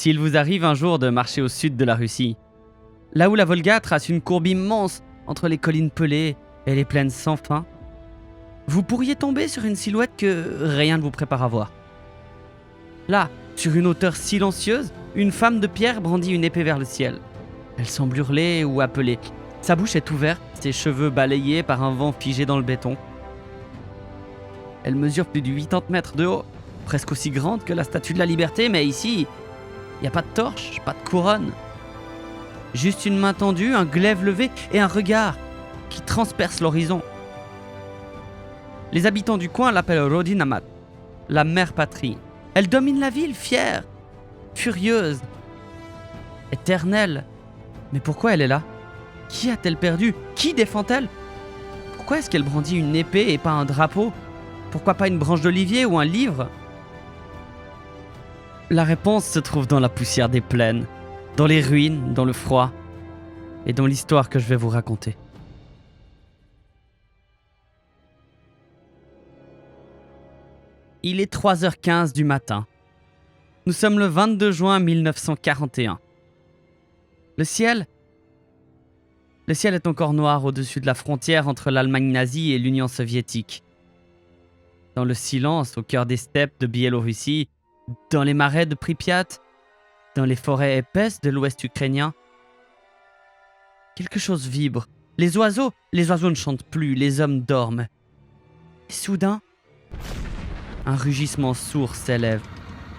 S'il vous arrive un jour de marcher au sud de la Russie, là où la Volga trace une courbe immense entre les collines pelées et les plaines sans fin, vous pourriez tomber sur une silhouette que rien ne vous prépare à voir. Là, sur une hauteur silencieuse, une femme de pierre brandit une épée vers le ciel. Elle semble hurler ou appeler. Sa bouche est ouverte, ses cheveux balayés par un vent figé dans le béton. Elle mesure plus de 80 mètres de haut, presque aussi grande que la Statue de la Liberté, mais ici, il n'y a pas de torche, pas de couronne. Juste une main tendue, un glaive levé et un regard qui transperce l'horizon. Les habitants du coin l'appellent Rodina Mat, la mère patrie. Elle domine la ville, fière, furieuse, éternelle. Mais pourquoi elle est là? Qui a-t-elle perdu? Qui défend-elle? Pourquoi est-ce qu'elle brandit une épée et pas un drapeau? Pourquoi pas une branche d'olivier ou un livre? La réponse se trouve dans la poussière des plaines, dans les ruines, dans le froid et dans l'histoire que je vais vous raconter. Il est 3h15 du matin. Nous sommes le 22 juin 1941. Le ciel est encore noir au-dessus de la frontière entre l'Allemagne nazie et l'Union soviétique. Dans le silence, au cœur des steppes de Biélorussie, dans les marais de Pripyat, dans les forêts épaisses de l'ouest ukrainien, quelque chose vibre. Les oiseaux ne chantent plus, les hommes dorment. Et soudain, un rugissement sourd s'élève.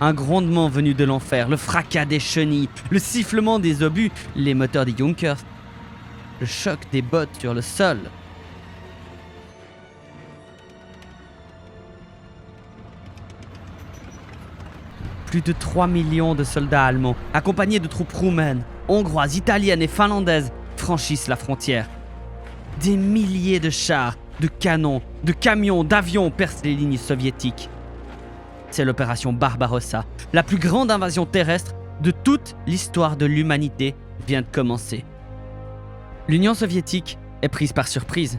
Un grondement venu de l'enfer, le fracas des chenilles, le sifflement des obus, les moteurs des Junkers, le choc des bottes sur le sol. Plus de 3 millions de soldats allemands, accompagnés de troupes roumaines, hongroises, italiennes et finlandaises, franchissent la frontière. Des milliers de chars, de canons, de camions, d'avions percent les lignes soviétiques. C'est l'opération Barbarossa, la plus grande invasion terrestre de toute l'histoire de l'humanité vient de commencer. L'Union soviétique est prise par surprise.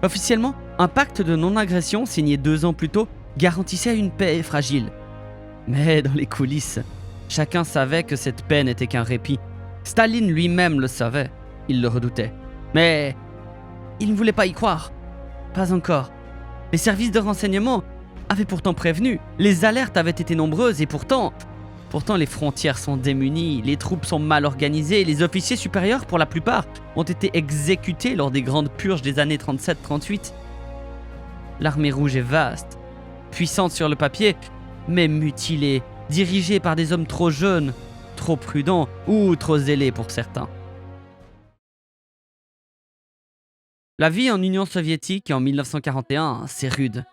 Officiellement, un pacte de non-agression signé 2 ans plus tôt garantissait une paix fragile. Mais dans les coulisses, chacun savait que cette paix n'était qu'un répit. Staline lui-même le savait, il le redoutait. Mais il ne voulait pas y croire. Pas encore. Les services de renseignement avaient pourtant prévenu. Les alertes avaient été nombreuses et pourtant les frontières sont démunies, les troupes sont mal organisées, les officiers supérieurs, pour la plupart, ont été exécutés lors des grandes purges des années 37-38. L'armée rouge est vaste, puissante sur le papier, mais mutilée, dirigée par des hommes trop jeunes, trop prudents ou trop zélés pour certains. La vie en Union soviétique en 1941, c'est rude.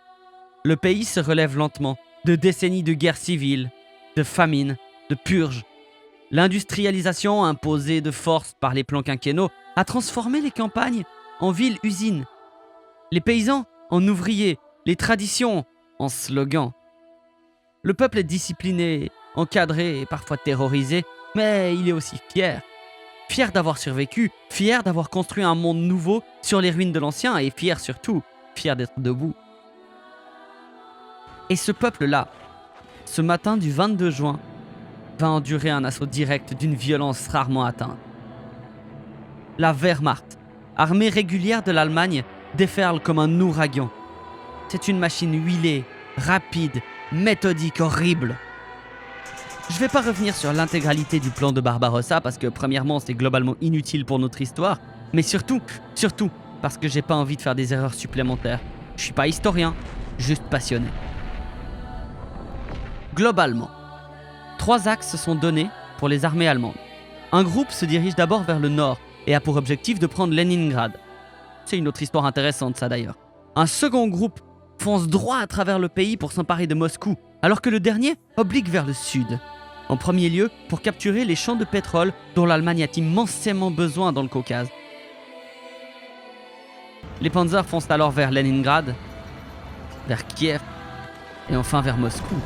Le pays se relève lentement de décennies de guerre civile, de famine, de purges. L'industrialisation imposée de force par les plans quinquennaux a transformé les campagnes en villes-usines. Les paysans en ouvriers, les traditions en slogans. Le peuple est discipliné, encadré et parfois terrorisé, mais il est aussi fier. Fier d'avoir survécu, fier d'avoir construit un monde nouveau sur les ruines de l'ancien et fier surtout, fier d'être debout. Et ce peuple-là, ce matin du 22 juin, va endurer un assaut direct d'une violence rarement atteinte. La Wehrmacht, armée régulière de l'Allemagne, déferle comme un ouragan. C'est une machine huilée, rapide, méthodique, horrible. Je ne vais pas revenir sur l'intégralité du plan de Barbarossa parce que premièrement c'est globalement inutile pour notre histoire, mais surtout parce que j'ai pas envie de faire des erreurs supplémentaires. Je suis pas historien, juste passionné. Globalement, 3 axes sont donnés pour les armées allemandes. Un groupe se dirige d'abord vers le nord et a pour objectif de prendre Leningrad. C'est une autre histoire intéressante ça d'ailleurs. Un second groupe fonce droit à travers le pays pour s'emparer de Moscou, alors que le dernier oblique vers le sud. En premier lieu, pour capturer les champs de pétrole dont l'Allemagne a immensément besoin dans le Caucase. Les panzers foncent alors vers Leningrad, vers Kiev et enfin vers Moscou.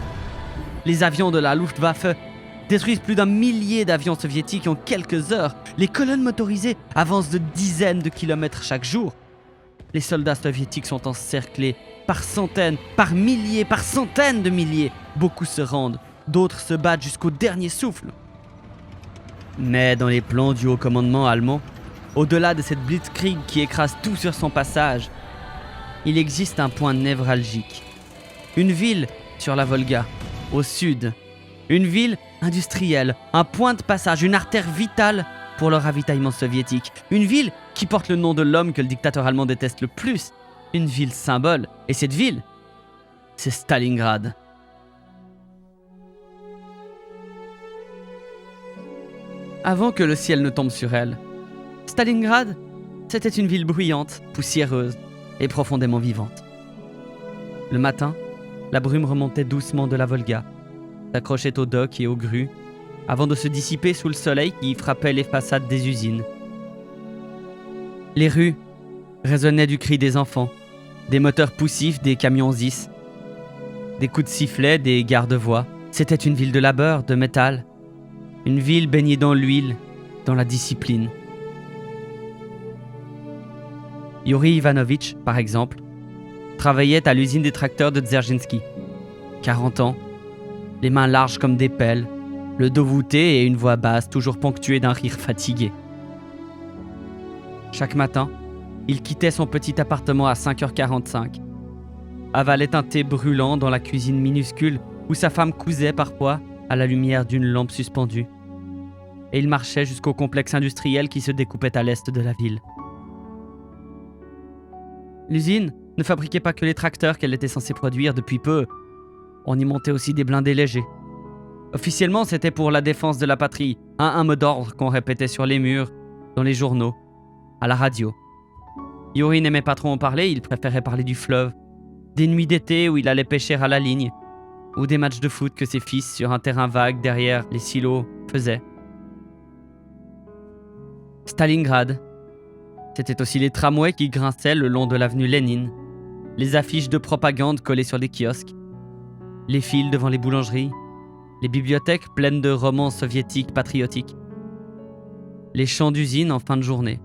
Les avions de la Luftwaffe détruisent plus d'1 millier d'avions soviétiques en quelques heures. Les colonnes motorisées avancent de dizaines de kilomètres chaque jour. Les soldats soviétiques sont encerclés par centaines, par milliers, par centaines de milliers. Beaucoup se rendent, d'autres se battent jusqu'au dernier souffle. Mais dans les plans du haut commandement allemand, au-delà de cette blitzkrieg qui écrase tout sur son passage, il existe un point névralgique. Une ville sur la Volga, au sud. Une ville industrielle, un point de passage, une artère vitale pour le ravitaillement soviétique. Une ville qui porte le nom de l'homme que le dictateur allemand déteste le plus. Une ville symbole. Et cette ville, c'est Stalingrad. Avant que le ciel ne tombe sur elle, Stalingrad, c'était une ville bruyante, poussiéreuse et profondément vivante. Le matin, la brume remontait doucement de la Volga, s'accrochait aux docks et aux grues, avant de se dissiper sous le soleil qui frappait les façades des usines. Les rues résonnaient du cri des enfants, des moteurs poussifs des camions ZIS, des coups de sifflet des garde-voies. C'était une ville de labeur, de métal, une ville baignée dans l'huile, dans la discipline. Yuri Ivanovitch, par exemple, travaillait à l'usine des tracteurs de Dzerzhinsky. 40 ans, les mains larges comme des pelles, le dos voûté et une voix basse toujours ponctuée d'un rire fatigué. Chaque matin, il quittait son petit appartement à 5h45, avalait un thé brûlant dans la cuisine minuscule où sa femme cousait parfois à la lumière d'une lampe suspendue. Et il marchait jusqu'au complexe industriel qui se découpait à l'est de la ville. L'usine ne fabriquait pas que les tracteurs qu'elle était censée produire depuis peu. On y montait aussi des blindés légers. Officiellement, c'était pour la défense de la patrie, un mot d'ordre qu'on répétait sur les murs, dans les journaux, à la radio. Yuri n'aimait pas trop en parler, il préférait parler du fleuve, des nuits d'été où il allait pêcher à la ligne, ou des matchs de foot que ses fils, sur un terrain vague derrière les silos, faisaient. Stalingrad, c'était aussi les tramways qui grinçaient le long de l'avenue Lénine, les affiches de propagande collées sur les kiosques, les files devant les boulangeries, les bibliothèques pleines de romans soviétiques patriotiques, les champs d'usine en fin de journée.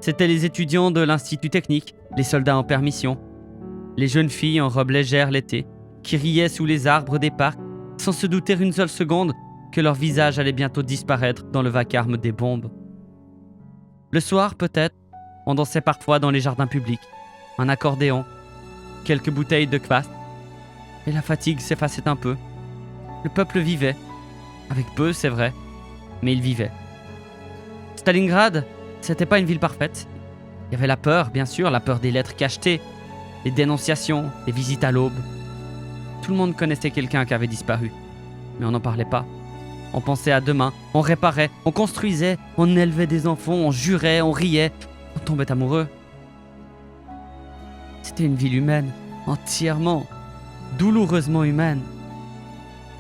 C'étaient les étudiants de l'institut technique, les soldats en permission, les jeunes filles en robe légère l'été, qui riaient sous les arbres des parcs, sans se douter une seule seconde que leur visage allait bientôt disparaître dans le vacarme des bombes. Le soir, peut-être, on dansait parfois dans les jardins publics, un accordéon, quelques bouteilles de kvass, et la fatigue s'effaçait un peu. Le peuple vivait, avec peu, c'est vrai, mais il vivait. Stalingrad, c'était pas une ville parfaite. Il y avait la peur, bien sûr, la peur des lettres cachetées, les dénonciations, les visites à l'aube. Tout le monde connaissait quelqu'un qui avait disparu, mais on n'en parlait pas. On pensait à demain, on réparait, on construisait, on élevait des enfants, on jurait, on riait, on tombait amoureux. C'était une ville humaine, entièrement, douloureusement humaine.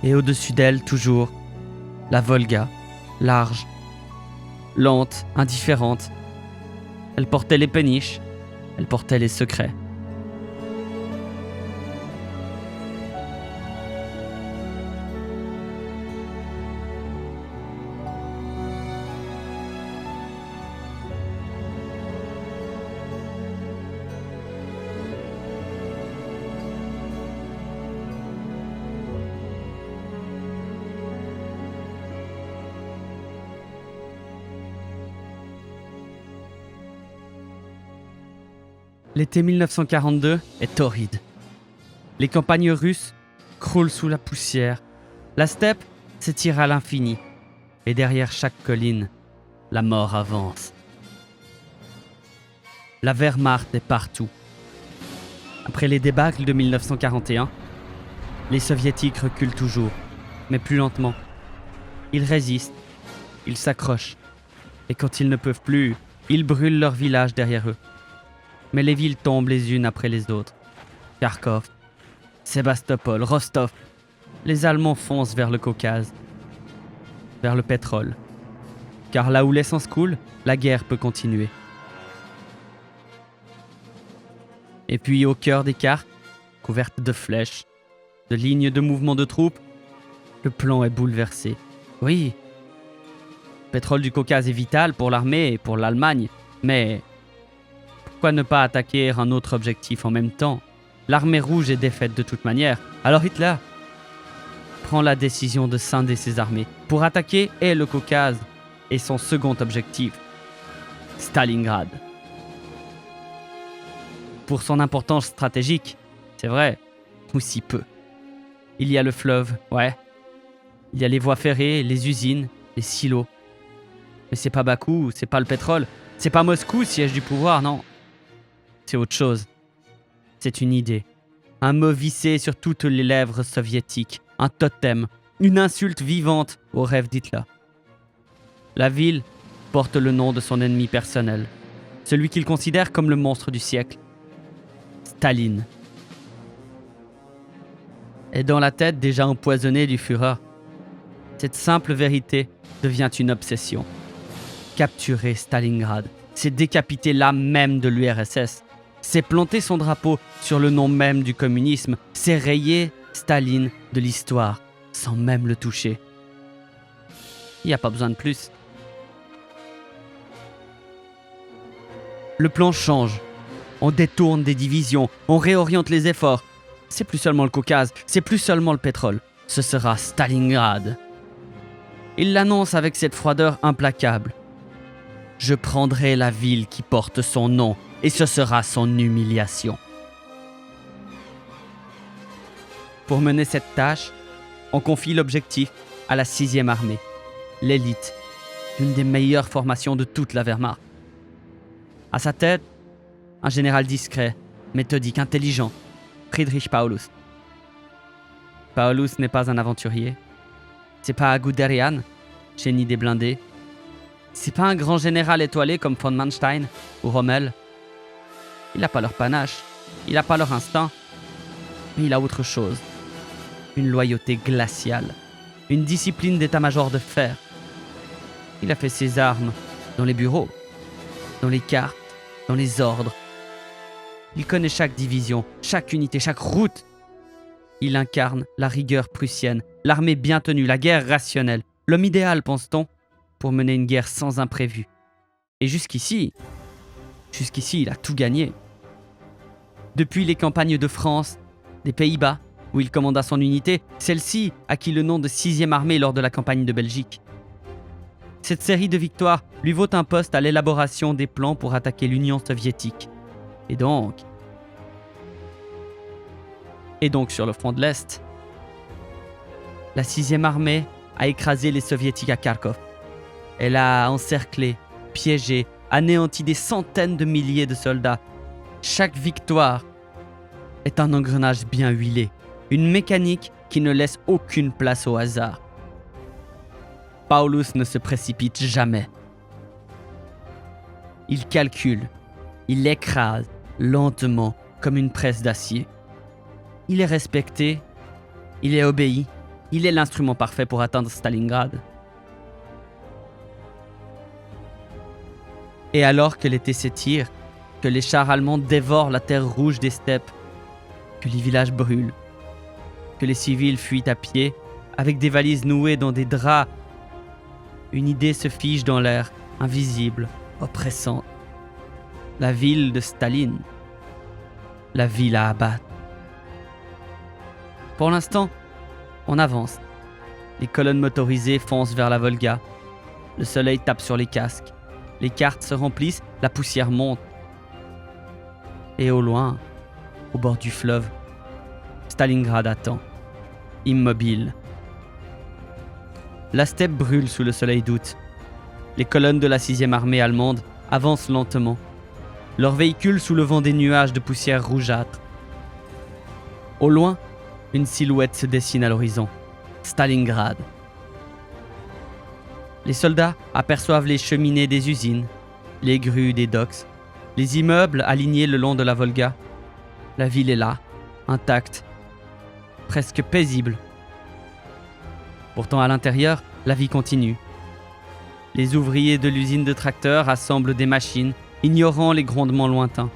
Et au-dessus d'elle, toujours, la Volga, large, lente, indifférente. Elle portait les péniches, elle portait les secrets. L'été 1942 est torride. Les campagnes russes croulent sous la poussière. La steppe s'étire à l'infini. Et derrière chaque colline, la mort avance. La Wehrmacht est partout. Après les débâcles de 1941, les soviétiques reculent toujours, mais plus lentement. Ils résistent, ils s'accrochent. Et quand ils ne peuvent plus, ils brûlent leurs villages derrière eux. Mais les villes tombent les unes après les autres. Kharkov, Sébastopol, Rostov. Les Allemands foncent vers le Caucase, vers le pétrole. Car là où l'essence coule, la guerre peut continuer. Et puis au cœur des cartes, couvertes de flèches, de lignes de mouvement de troupes, le plan est bouleversé. Oui, le pétrole du Caucase est vital pour l'armée et pour l'Allemagne, mais pourquoi ne pas attaquer un autre objectif en même temps? L'armée rouge est défaite de toute manière. Alors Hitler prend la décision de scinder ses armées pour attaquer le Caucase et son second objectif, Stalingrad. Pour son importance stratégique, c'est vrai, ou si peu. Il y a le fleuve, ouais. Il y a les voies ferrées, les usines, les silos. Mais c'est pas Bakou, c'est pas le pétrole, c'est pas Moscou, siège du pouvoir, non. C'est autre chose. C'est une idée. Un mot vissé sur toutes les lèvres soviétiques. Un totem. Une insulte vivante au rêve d'Hitler. La ville porte le nom de son ennemi personnel. Celui qu'il considère comme le monstre du siècle. Staline. Et dans la tête déjà empoisonnée du Führer, cette simple vérité devient une obsession. Capturer Stalingrad, c'est décapiter l'âme même de l'URSS. C'est planter son drapeau sur le nom même du communisme. C'est rayer Staline de l'histoire, sans même le toucher. Il n'y a pas besoin de plus. Le plan change. On détourne des divisions, on réoriente les efforts. C'est plus seulement le Caucase, c'est plus seulement le pétrole. Ce sera Stalingrad. Il l'annonce avec cette froideur implacable. Je prendrai la ville qui porte son nom, et ce sera son humiliation. Pour mener cette tâche, on confie l'objectif à la 6e armée, l'élite, l'une des meilleures formations de toute la Wehrmacht. À sa tête, un général discret, méthodique, intelligent, Friedrich Paulus. Paulus n'est pas un aventurier. C'est pas Guderian, génie des blindés. C'est pas un grand général étoilé comme von Manstein ou Rommel. Il n'a pas leur panache, il n'a pas leur instinct, mais il a autre chose. Une loyauté glaciale, une discipline d'état-major de fer. Il a fait ses armes dans les bureaux, dans les cartes, dans les ordres. Il connaît chaque division, chaque unité, chaque route. Il incarne la rigueur prussienne, l'armée bien tenue, la guerre rationnelle. L'homme idéal, pense-t-on, pour mener une guerre sans imprévu. Et jusqu'ici, il a tout gagné. Depuis les campagnes de France, des Pays-Bas, où il commanda son unité, celle-ci acquit le nom de 6e armée lors de la campagne de Belgique. Cette série de victoires lui vaut un poste à l'élaboration des plans pour attaquer l'Union soviétique. Et donc sur le front de l'Est, la 6e armée a écrasé les soviétiques à Kharkov. Elle a encerclé, piégé, anéanti des centaines de milliers de soldats. Chaque victoire est un engrenage bien huilé, une mécanique qui ne laisse aucune place au hasard. Paulus ne se précipite jamais. Il calcule, il écrase lentement comme une presse d'acier. Il est respecté, il est obéi, il est l'instrument parfait pour atteindre Stalingrad. Et alors que l'été s'étire, que les chars allemands dévorent la terre rouge des steppes, que les villages brûlent, que les civils fuient à pied, avec des valises nouées dans des draps, une idée se fige dans l'air, invisible, oppressante. La ville de Staline, la ville à abattre. Pour l'instant, on avance. Les colonnes motorisées foncent vers la Volga. Le soleil tape sur les casques. Les cartes se remplissent, la poussière monte. Et au loin, au bord du fleuve, Stalingrad attend, immobile. La steppe brûle sous le soleil d'août. Les colonnes de la 6e armée allemande avancent lentement. Leurs véhicules soulevant des nuages de poussière rougeâtre. Au loin, une silhouette se dessine à l'horizon. Stalingrad. Les soldats aperçoivent les cheminées des usines, les grues des docks, les immeubles alignés le long de la Volga. La ville est là, intacte, presque paisible. Pourtant, à l'intérieur, la vie continue. Les ouvriers de l'usine de tracteurs assemblent des machines, ignorant les grondements lointains.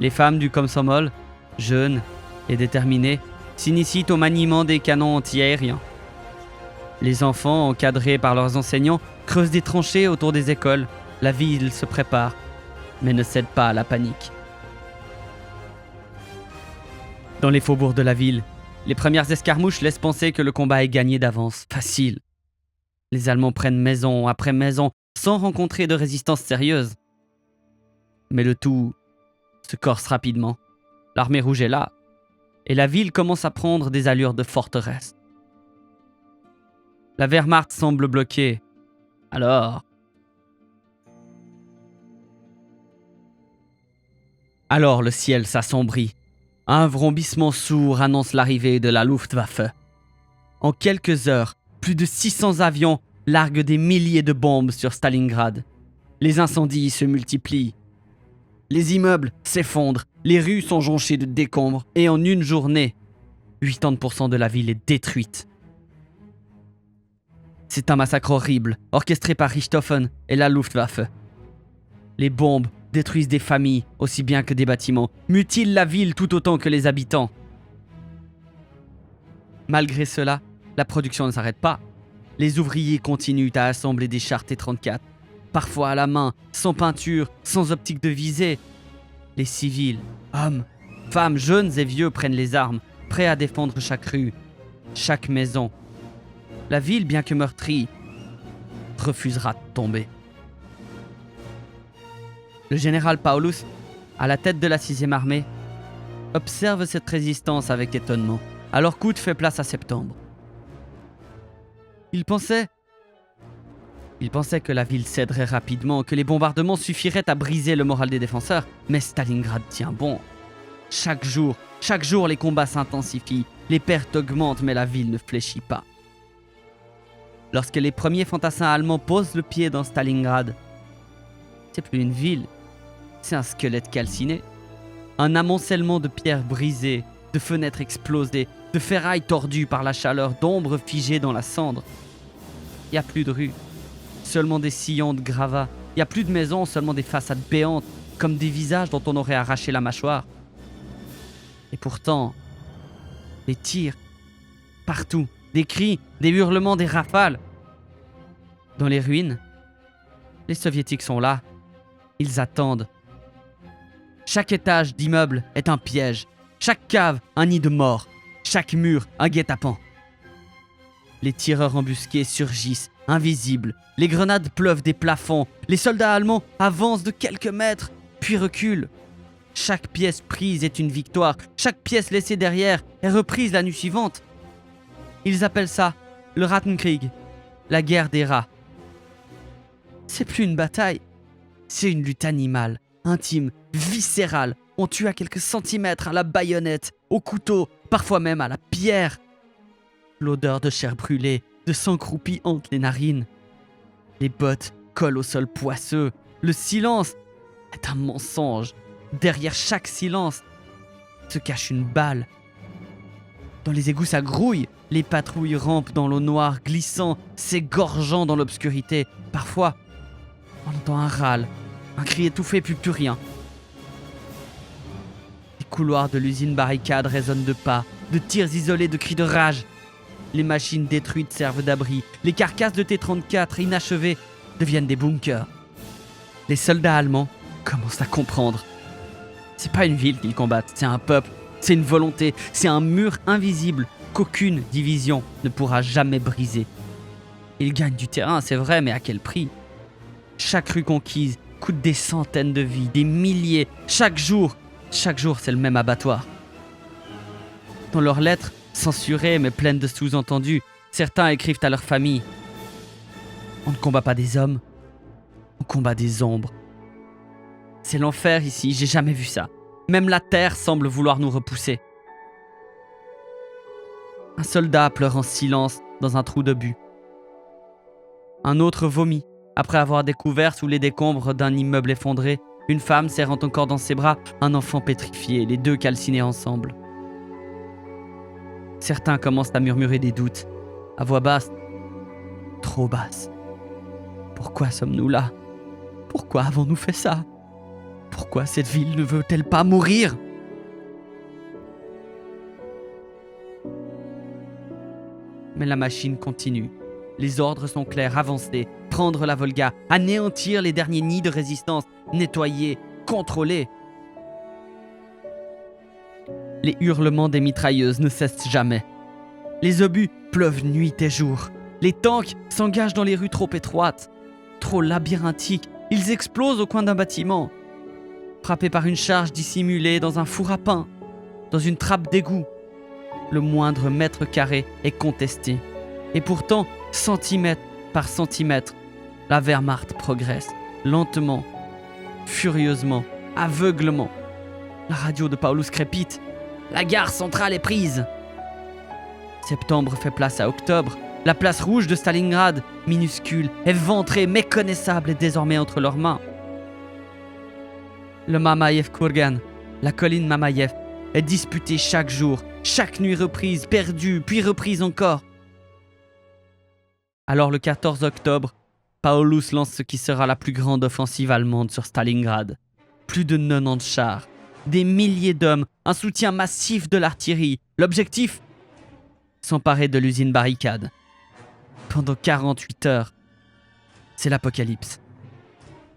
Les femmes du Komsomol, jeunes et déterminées, s'initient au maniement des canons anti-aériens. Les enfants, encadrés par leurs enseignants, creusent des tranchées autour des écoles. La ville se prépare, mais ne cède pas à la panique. Dans les faubourgs de la ville, Les premières escarmouches laissent penser que le combat est gagné d'avance, facile. Les Allemands prennent maison après maison sans rencontrer de résistance sérieuse. Mais le tout se corse rapidement. L'armée rouge est là, et la ville commence à prendre des allures de forteresse. La Wehrmacht semble bloquée. Alors le ciel s'assombrit. Un vrombissement sourd annonce l'arrivée de la Luftwaffe. En quelques heures, plus de 600 avions larguent des milliers de bombes sur Stalingrad. Les incendies se multiplient. Les immeubles s'effondrent, les rues sont jonchées de décombres et en une journée, 80% de la ville est détruite. C'est un massacre horrible, orchestré par Richthofen et la Luftwaffe. Les bombes détruisent des familles aussi bien que des bâtiments, mutilent la ville tout autant que les habitants. Malgré cela, la production ne s'arrête pas. Les ouvriers continuent à assembler des chars T-34, parfois à la main, sans peinture, sans optique de visée. Les civils, hommes, femmes, jeunes et vieux prennent les armes, prêts à défendre chaque rue, chaque maison. La ville, bien que meurtrie, refusera de tomber. Le général Paulus, à la tête de la 6e armée, observe cette résistance avec étonnement, alors qu'août fait place à septembre. Il pensait que la ville céderait rapidement, que les bombardements suffiraient à briser le moral des défenseurs, mais Stalingrad tient bon. Chaque jour, les combats s'intensifient, les pertes augmentent, mais la ville ne fléchit pas. Lorsque les premiers fantassins allemands posent le pied dans Stalingrad, c'est plus une ville, c'est un squelette calciné. Un amoncellement de pierres brisées, de fenêtres explosées, de ferrailles tordues par la chaleur, d'ombres figées dans la cendre. Il n'y a plus de rues, seulement des sillons de gravats. Il n'y a plus de maisons, seulement des façades béantes, comme des visages dont on aurait arraché la mâchoire. Et pourtant, des tirs, partout, des cris, des hurlements, des rafales. Dans les ruines, les soviétiques sont là, ils attendent. Chaque étage d'immeuble est un piège, chaque cave un nid de mort, chaque mur un guet-apens. Les tireurs embusqués surgissent, invisibles, les grenades pleuvent des plafonds, les soldats allemands avancent de quelques mètres, puis reculent. Chaque pièce prise est une victoire, chaque pièce laissée derrière est reprise la nuit suivante. Ils appellent ça le Rattenkrieg, la guerre des rats. C'est plus une bataille, c'est une lutte animale, intime, viscérale. On tue à quelques centimètres à la baïonnette, au couteau, parfois même à la pierre. L'odeur de chair brûlée, de sang croupi hante les narines. Les bottes collent au sol poisseux. Le silence est un mensonge. Derrière chaque silence se cache une balle. Dans les égouts, ça grouille. Les patrouilles rampent dans l'eau noire, glissant, s'égorgeant dans l'obscurité. Parfois, on entend un râle, un cri étouffé, puis plus rien. Les couloirs de l'usine barricade résonnent de pas, de tirs isolés, de cris de rage. Les machines détruites servent d'abri. Les carcasses de T-34 inachevées deviennent des bunkers. Les soldats allemands commencent à comprendre. C'est pas une ville qu'ils combattent, c'est un peuple, c'est une volonté, c'est un mur invisible qu'aucune division ne pourra jamais briser. Ils gagnent du terrain, c'est vrai, mais à quel prix ? Chaque rue conquise coûte des centaines de vies, des milliers. Chaque jour, c'est le même abattoir. Dans leurs lettres, censurées mais pleines de sous-entendus, certains écrivent à leur famille. On ne combat pas des hommes, on combat des ombres. C'est l'enfer ici, j'ai jamais vu ça. Même la terre semble vouloir nous repousser. Un soldat pleure en silence dans un trou d'obus. Un autre vomit après avoir découvert sous les décombres d'un immeuble effondré une femme serrant encore dans ses bras un enfant pétrifié, les deux calcinés ensemble. Certains commencent à murmurer des doutes, à voix basse, trop basse. Pourquoi sommes-nous là ? Pourquoi avons-nous fait ça ? Pourquoi cette ville ne veut-elle pas mourir ? Mais la machine continue. Les ordres sont clairs, avancer, prendre la Volga, anéantir les derniers nids de résistance, nettoyer, contrôler. Les hurlements des mitrailleuses ne cessent jamais. Les obus pleuvent nuit et jour. Les tanks s'engagent dans les rues trop étroites, trop labyrinthiques. Ils explosent au coin d'un bâtiment, frappés par une charge dissimulée dans un four à pain, dans une trappe d'égout. Le moindre mètre carré est contesté. Et pourtant, centimètre par centimètre, la Wehrmacht progresse, lentement, furieusement, aveuglement. La radio de Paulus crépite. La gare centrale est prise. Septembre fait place à octobre. La place rouge de Stalingrad, minuscule, éventrée, méconnaissable, est désormais entre leurs mains. Le Mamayev Kurgan, la colline Mamayev, est disputée chaque jour, chaque nuit reprise, perdue, puis reprise encore. Alors le 14 octobre, Paulus lance ce qui sera la plus grande offensive allemande sur Stalingrad. Plus de 90 chars, des milliers d'hommes, un soutien massif de l'artillerie. L'objectif ? S'emparer de l'usine Barricade. Pendant 48 heures, c'est l'apocalypse.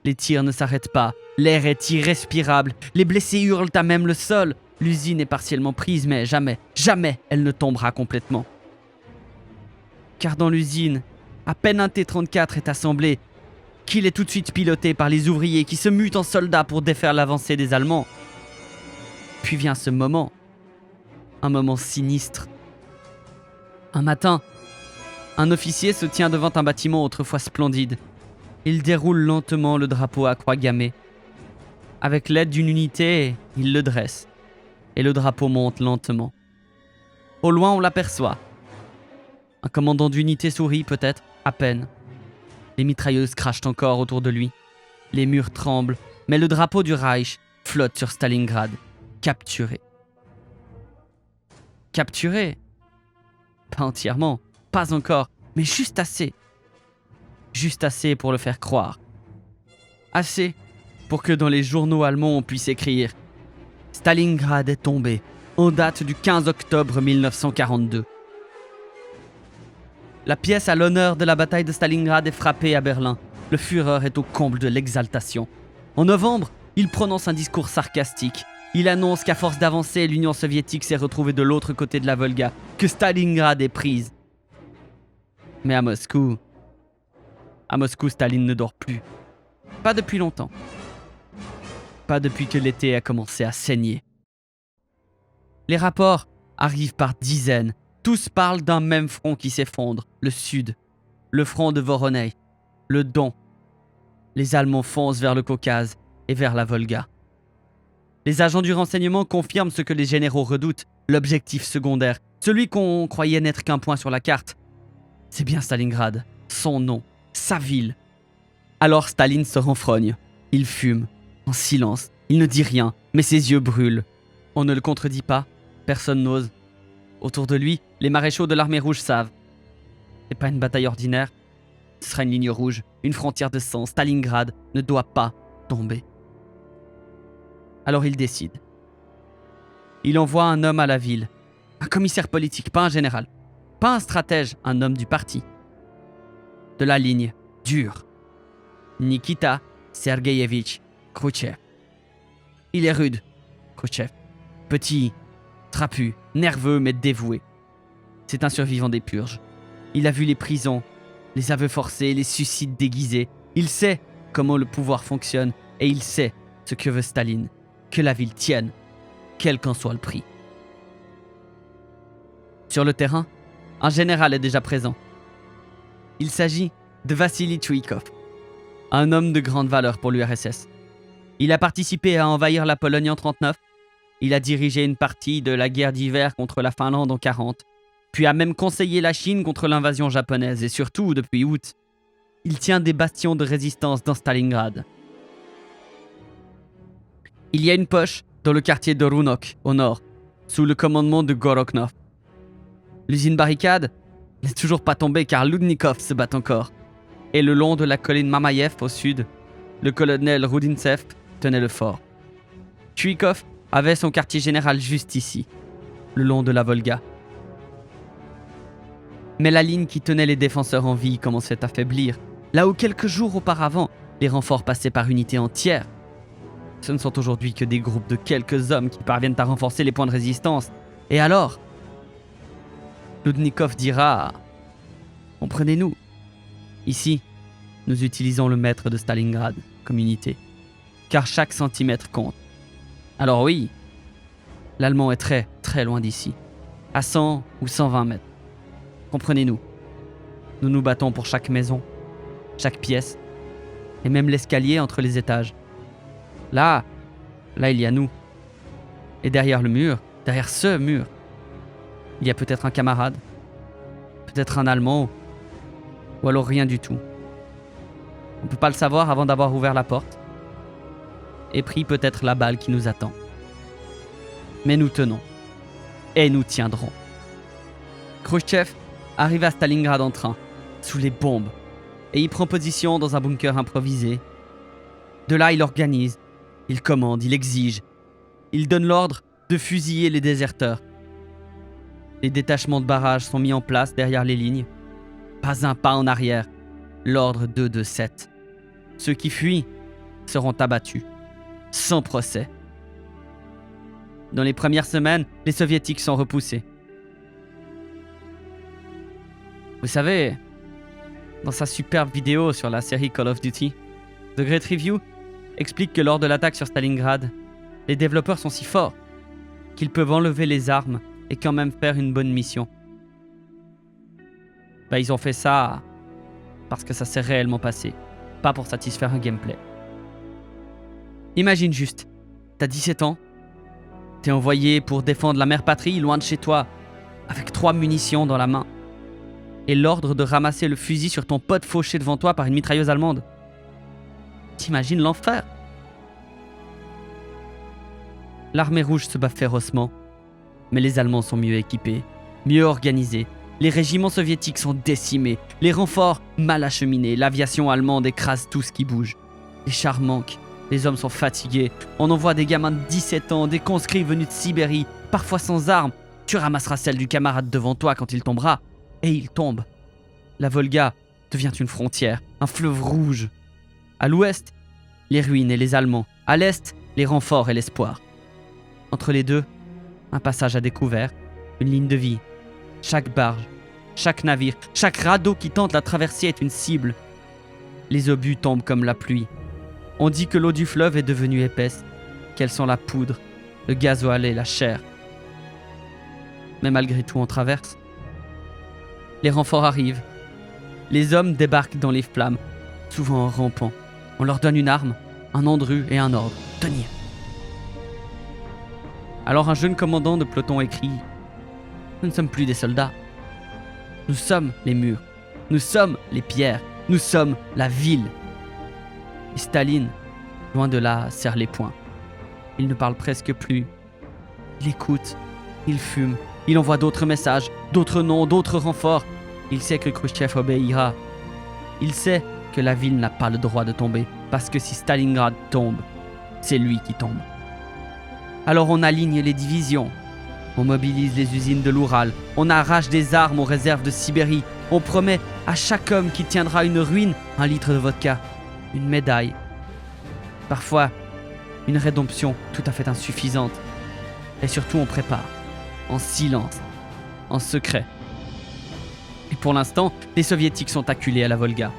Les tirs ne s'arrêtent pas, l'air est irrespirable, les blessés hurlent à même le sol. L'usine est partiellement prise, mais jamais, jamais elle ne tombera complètement. Car dans l'usine, à peine un T-34 est assemblé, qu'il est tout de suite piloté par les ouvriers qui se mutent en soldats pour défaire l'avancée des Allemands. Puis vient ce moment, un moment sinistre. Un matin, un officier se tient devant un bâtiment autrefois splendide. Il déroule lentement le drapeau à croix gammée. Avec l'aide d'une unité, il le dresse. Et le drapeau monte lentement. Au loin, on l'aperçoit. Un commandant d'unité sourit peut-être, à peine. Les mitrailleuses crachent encore autour de lui. Les murs tremblent, mais le drapeau du Reich flotte sur Stalingrad, capturé. Capturé ? Pas entièrement, pas encore, mais juste assez. Juste assez pour le faire croire. Assez pour que dans les journaux allemands on puisse écrire « Stalingrad est tombé, en date du 15 octobre 1942 ». La pièce à l'honneur de la bataille de Stalingrad est frappée à Berlin. Le Führer est au comble de l'exaltation. En novembre, il prononce un discours sarcastique. Il annonce qu'à force d'avancer, l'Union soviétique s'est retrouvée de l'autre côté de la Volga, que Stalingrad est prise. Mais à Moscou, Staline ne dort plus. Pas depuis longtemps. Pas depuis que l'été a commencé à saigner. Les rapports arrivent par dizaines. Tous parlent d'un même front qui s'effondre, le Sud. Le front de Voronezh, le Don. Les Allemands foncent vers le Caucase et vers la Volga. Les agents du renseignement confirment ce que les généraux redoutent, l'objectif secondaire, celui qu'on croyait n'être qu'un point sur la carte. C'est bien Stalingrad, son nom, sa ville. Alors Staline se renfrogne. Il fume, en silence. Il ne dit rien, mais ses yeux brûlent. On ne le contredit pas, personne n'ose. Autour de lui, les maréchaux de l'armée rouge savent. C'est pas une bataille ordinaire. Ce sera une ligne rouge, une frontière de sang. Stalingrad ne doit pas tomber. Alors il décide. Il envoie un homme à la ville. Un commissaire politique, pas un général. Pas un stratège, un homme du parti. De la ligne dure. Nikita Sergeyevitch Khrouchtchev. Il est rude, Khrouchtchev. Petit, trapu, nerveux mais dévoué. C'est un survivant des purges. Il a vu les prisons, les aveux forcés, les suicides déguisés. Il sait comment le pouvoir fonctionne et il sait ce que veut Staline. Que la ville tienne, quel qu'en soit le prix. Sur le terrain, un général est déjà présent. Il s'agit de Vassili Chuikov, un homme de grande valeur pour l'URSS. Il a participé à envahir la Pologne en 1939. Il a dirigé une partie de la guerre d'hiver contre la Finlande en 1940, puis a même conseillé la Chine contre l'invasion japonaise et surtout, depuis août, il tient des bastions de résistance dans Stalingrad. Il y a une poche dans le quartier de Runok, au nord, sous le commandement de Goroknov. L'usine Barricade n'est toujours pas tombée car Ludnikov se bat encore. Et le long de la colline Mamayev au sud, le colonel Rudintsev tenait le fort. Chuikov avait son quartier général juste ici, le long de la Volga. Mais la ligne qui tenait les défenseurs en vie commençait à faiblir, là où quelques jours auparavant, les renforts passaient par unités entières. Ce ne sont aujourd'hui que des groupes de quelques hommes qui parviennent à renforcer les points de résistance. Et alors ? Loudnikov dira « Comprenez-nous, ici, nous utilisons le mètre de Stalingrad comme unité, car chaque centimètre compte. Alors oui, l'Allemand est très, très loin d'ici, à 100 ou 120 mètres. Comprenez-nous, nous nous battons pour chaque maison, chaque pièce, et même l'escalier entre les étages. Là, il y a nous. Et derrière le mur, derrière ce mur, il y a peut-être un camarade, peut-être un Allemand, ou alors rien du tout. On ne peut pas le savoir avant d'avoir ouvert la porte et pris peut-être la balle qui nous attend. Mais nous tenons, et nous tiendrons. Khrouchtchev arrive à Stalingrad en train, sous les bombes, et il prend position dans un bunker improvisé. De là, il organise, il commande, il exige, il donne l'ordre de fusiller les déserteurs. Les détachements de barrages sont mis en place derrière les lignes. Pas un pas en arrière. L'ordre 227. Ceux qui fuient seront abattus, sans procès. Dans les premières semaines, les soviétiques sont repoussés. Vous savez, dans sa superbe vidéo sur la série Call of Duty, The Great Review explique que lors de l'attaque sur Stalingrad, les développeurs sont si forts qu'ils peuvent enlever les armes et quand même faire une bonne mission. Ils ont fait ça parce que ça s'est réellement passé, pas pour satisfaire un gameplay. Imagine juste, t'as 17 ans, t'es envoyé pour défendre la mère patrie loin de chez toi, avec 3 munitions dans la main, et l'ordre de ramasser le fusil sur ton pote fauché devant toi par une mitrailleuse allemande. T'imagines l'enfer? L'armée rouge se bat férocement, mais les Allemands sont mieux équipés, mieux organisés. Les régiments soviétiques sont décimés, les renforts mal acheminés, l'aviation allemande écrase tout ce qui bouge. Les chars manquent, les hommes sont fatigués, on envoie des gamins de 17 ans, des conscrits venus de Sibérie, parfois sans armes. Tu ramasseras celle du camarade devant toi quand il tombera, et il tombe. La Volga devient une frontière, un fleuve rouge. À l'ouest, les ruines et les Allemands. À l'est, les renforts et l'espoir. Entre les deux, un passage à découvert, une ligne de vie. Chaque barge, chaque navire, chaque radeau qui tente la traversée est une cible. Les obus tombent comme la pluie. On dit que l'eau du fleuve est devenue épaisse, qu'elle sent la poudre, le gasoil et la chair. Mais malgré tout, on traverse. Les renforts arrivent. Les hommes débarquent dans les flammes, souvent en rampant. On leur donne une arme, un nom de rue et un ordre. Tenir. Alors un jeune commandant de peloton écrit « Nous ne sommes plus des soldats. Nous sommes les murs. Nous sommes les pierres. Nous sommes la ville. » Et Staline, loin de là, serre les poings. Il ne parle presque plus. Il écoute. Il fume. Il envoie d'autres messages, d'autres noms, d'autres renforts. Il sait que Khrouchtchev obéira. Il sait que la ville n'a pas le droit de tomber, parce que si Stalingrad tombe, c'est lui qui tombe. Alors on aligne les divisions, on mobilise les usines de l'Oural, on arrache des armes aux réserves de Sibérie, on promet à chaque homme qui tiendra une ruine 1 litre de vodka, une médaille. Parfois, une rédemption tout à fait insuffisante. Et surtout on prépare, en silence, en secret. Et pour l'instant, les soviétiques sont acculés à la Volga.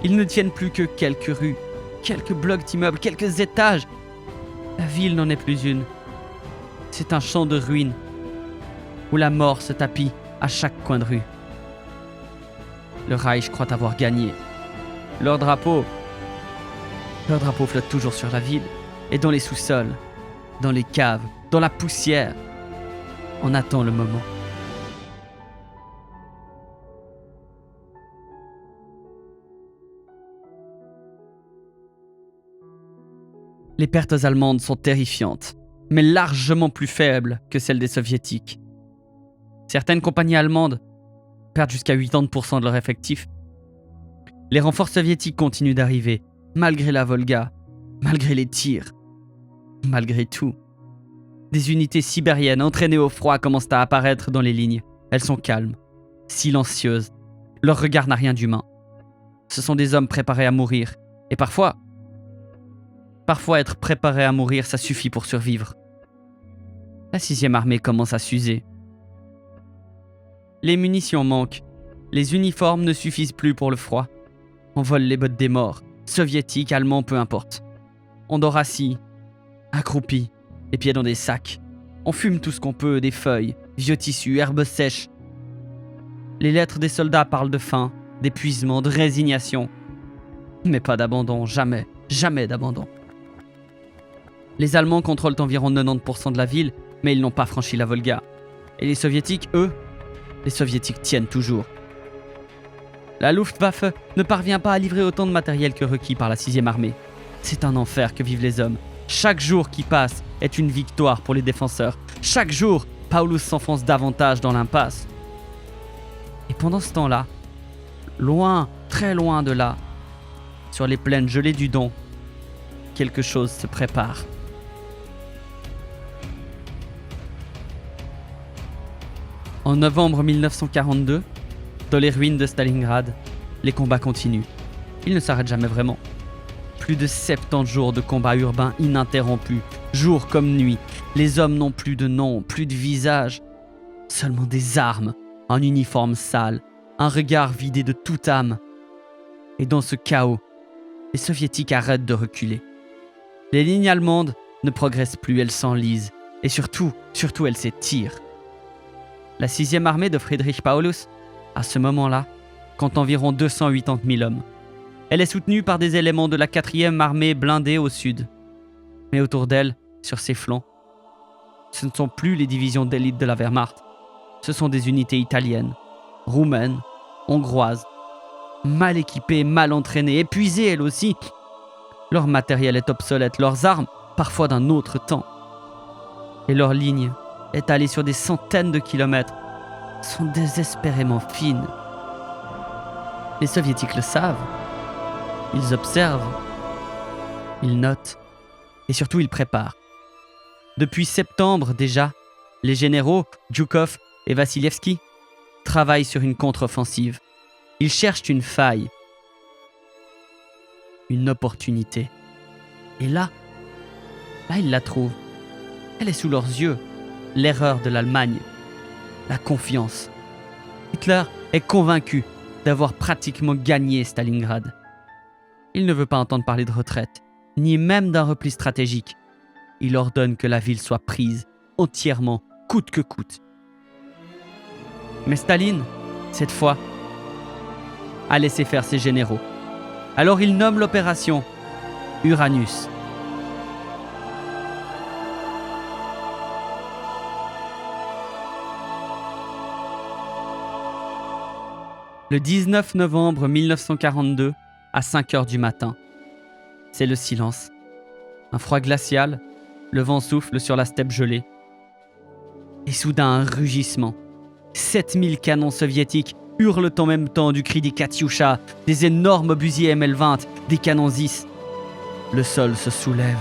Ils ne tiennent plus que quelques rues, quelques blocs d'immeubles, quelques étages. La ville n'en est plus une. C'est un champ de ruines où la mort se tapit à chaque coin de rue. Le Reich croit avoir gagné. Leur drapeau flotte toujours sur la ville et dans les sous-sols, dans les caves, dans la poussière. On attend le moment. Les pertes allemandes sont terrifiantes, mais largement plus faibles que celles des soviétiques. Certaines compagnies allemandes perdent jusqu'à 80% de leur effectif. Les renforts soviétiques continuent d'arriver, malgré la Volga, malgré les tirs, malgré tout. Des unités sibériennes entraînées au froid commencent à apparaître dans les lignes. Elles sont calmes, silencieuses. Leur regard n'a rien d'humain. Ce sont des hommes préparés à mourir. Et parfois, Parfois, être préparé à mourir, ça suffit pour survivre. La 6e armée commence à s'user. Les munitions manquent. Les uniformes ne suffisent plus pour le froid. On vole les bottes des morts, soviétiques, allemands, peu importe. On dort assis, accroupi, les pieds dans des sacs. On fume tout ce qu'on peut, des feuilles, vieux tissus, herbes sèches. Les lettres des soldats parlent de faim, d'épuisement, de résignation. Mais pas d'abandon, jamais, jamais d'abandon. Les Allemands contrôlent environ 90% de la ville, mais ils n'ont pas franchi la Volga. Et les Soviétiques, eux, les Soviétiques tiennent toujours. La Luftwaffe ne parvient pas à livrer autant de matériel que requis par la 6e armée. C'est un enfer que vivent les hommes. Chaque jour qui passe est une victoire pour les défenseurs. Chaque jour, Paulus s'enfonce davantage dans l'impasse. Et pendant ce temps-là, loin, très loin de là, sur les plaines gelées du Don, quelque chose se prépare. En novembre 1942, dans les ruines de Stalingrad, les combats continuent. Ils ne s'arrêtent jamais vraiment. Plus de 70 jours de combats urbains ininterrompus, jour comme nuit. Les hommes n'ont plus de nom, plus de visage, seulement des armes, un uniforme sale, un regard vidé de toute âme. Et dans ce chaos, les Soviétiques arrêtent de reculer. Les lignes allemandes ne progressent plus, elles s'enlisent. Et surtout, elles s'étirent. La 6e armée de Friedrich Paulus, à ce moment-là, compte environ 280 000 hommes. Elle est soutenue par des éléments de la 4e armée blindée au sud. Mais autour d'elle, sur ses flancs, ce ne sont plus les divisions d'élite de la Wehrmacht. Ce sont des unités italiennes, roumaines, hongroises, mal équipées, mal entraînées, épuisées elles aussi. Leur matériel est obsolète, leurs armes, parfois d'un autre temps. Et leur ligne, étalée sur des centaines de kilomètres, sont désespérément fines. Les Soviétiques le savent. Ils observent, ils notent et surtout ils préparent. Depuis septembre déjà, les généraux Djoukov et Vassilievski travaillent sur une contre-offensive. Ils cherchent une faille, une opportunité. Et là, ils la trouvent. Elle est sous leurs yeux. L'erreur de l'Allemagne, la confiance. Hitler est convaincu d'avoir pratiquement gagné Stalingrad. Il ne veut pas entendre parler de retraite, ni même d'un repli stratégique. Il ordonne que la ville soit prise, entièrement, coûte que coûte. Mais Staline, cette fois, a laissé faire ses généraux. Alors il nomme l'opération Uranus. Le 19 novembre 1942, à 5 heures du matin. C'est le silence. Un froid glacial, le vent souffle sur la steppe gelée. Et soudain un rugissement. 7000 canons soviétiques hurlent en même temps du cri des Katyusha, des énormes obusiers ML-20, des canons ZIS. Le sol se soulève,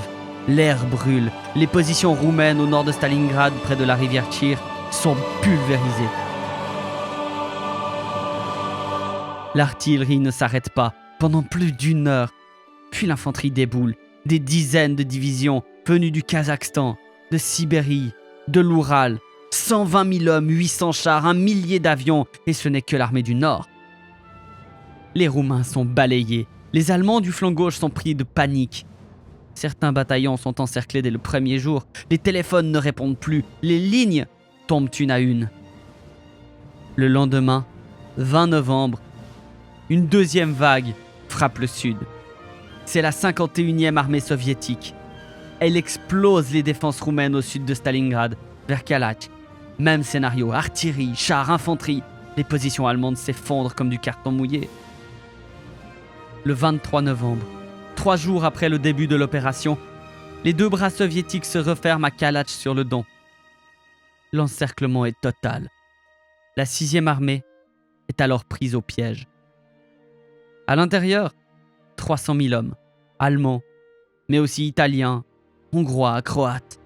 l'air brûle, les positions roumaines au nord de Stalingrad, près de la rivière Tchir, sont pulvérisées. L'artillerie ne s'arrête pas pendant plus d'1 heure. Puis l'infanterie déboule. Des dizaines de divisions venues du Kazakhstan, de Sibérie, de l'Oural. 120 000 hommes, 800 chars, 1 millier d'avions. Et ce n'est que l'armée du Nord. Les Roumains sont balayés. Les Allemands du flanc gauche sont pris de panique. Certains bataillons sont encerclés dès le premier jour. Les téléphones ne répondent plus. Les lignes tombent une à une. Le lendemain, 20 novembre, une deuxième vague frappe le sud. C'est la 51e armée soviétique. Elle explose les défenses roumaines au sud de Stalingrad, vers Kalach. Même scénario, artillerie, chars, infanterie. Les positions allemandes s'effondrent comme du carton mouillé. Le 23 novembre, 3 jours après le début de l'opération, les 2 bras soviétiques se referment à Kalach sur le Don. L'encerclement est total. La 6e armée est alors prise au piège. À l'intérieur, 300 000 hommes, allemands, mais aussi italiens, hongrois, croates.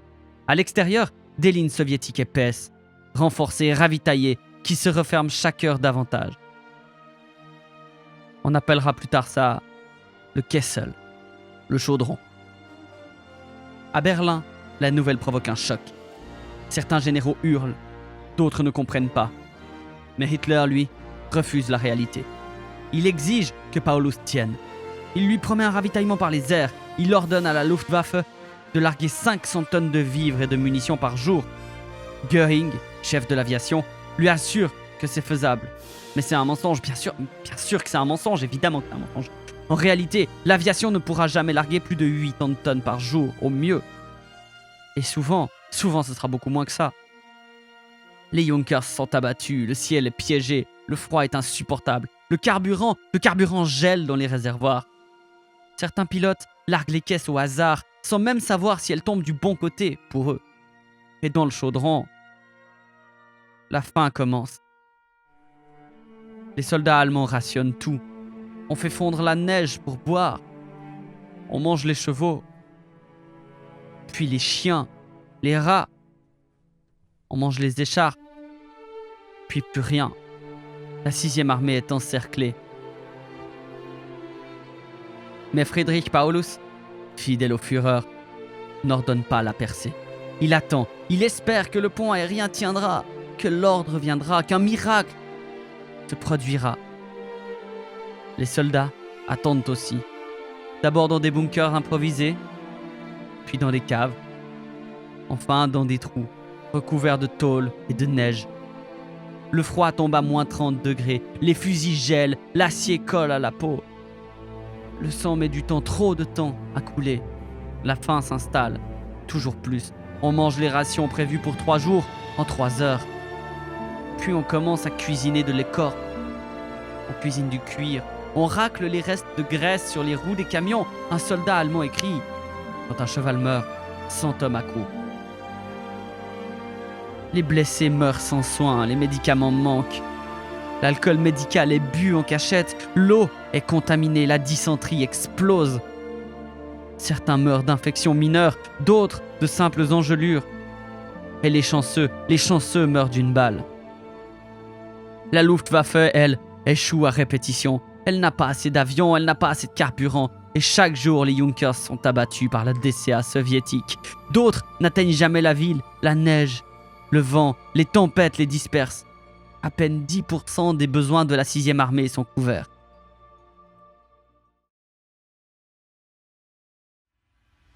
À l'extérieur, des lignes soviétiques épaisses, renforcées, ravitaillées, qui se referment chaque heure davantage. On appellera plus tard ça le Kessel, le chaudron. À Berlin, la nouvelle provoque un choc. Certains généraux hurlent, d'autres ne comprennent pas. Mais Hitler, lui, refuse la réalité. Il exige que Paulus tienne. Il lui promet un ravitaillement par les airs. Il ordonne à la Luftwaffe de larguer 500 tonnes de vivres et de munitions par jour. Göring, chef de l'aviation, lui assure que c'est faisable. Mais c'est un mensonge, bien sûr que c'est un mensonge, évidemment que c'est un mensonge. En réalité, l'aviation ne pourra jamais larguer plus de 800 tonnes par jour, au mieux. Et souvent ce sera beaucoup moins que ça. Les Junkers sont abattus, le ciel est piégé, le froid est insupportable. Le carburant gèle dans les réservoirs. Certains pilotes larguent les caisses au hasard, sans même savoir si elles tombent du bon côté pour eux. Et dans le chaudron, la faim commence. Les soldats allemands rationnent tout. On fait fondre la neige pour boire. On mange les chevaux. Puis les chiens, les rats. On mange les écharpes. Puis plus rien. La 6e armée est encerclée. Mais Friedrich Paulus, fidèle au Führer, n'ordonne pas la percée. Il attend, il espère que le pont aérien tiendra, que l'ordre viendra, qu'un miracle se produira. Les soldats attendent aussi. D'abord dans des bunkers improvisés, puis dans des caves, enfin dans des trous recouverts de tôle et de neige. Le froid tombe à moins 30 degrés, les fusils gèlent, l'acier colle à la peau. Le sang met du temps, trop de temps, à couler. La faim s'installe, toujours plus. On mange les rations prévues pour 3 jours en 3 heures. Puis on commence à cuisiner de l'écorce. On cuisine du cuir. On racle les restes de graisse sur les roues des camions. Un soldat allemand écrit « Quand un cheval meurt, 100 hommes accourent ». Les blessés meurent sans soin, les médicaments manquent. L'alcool médical est bu en cachette, l'eau est contaminée, la dysenterie explose. Certains meurent d'infections mineures, d'autres de simples engelures. Et les chanceux meurent d'une balle. La Luftwaffe, elle, échoue à répétition. Elle n'a pas assez d'avions, elle n'a pas assez de carburant. Et chaque jour, les Junkers sont abattus par la DCA soviétique. D'autres n'atteignent jamais la ville, la neige. Le vent, les tempêtes les dispersent. À peine 10% des besoins de la 6e armée sont couverts.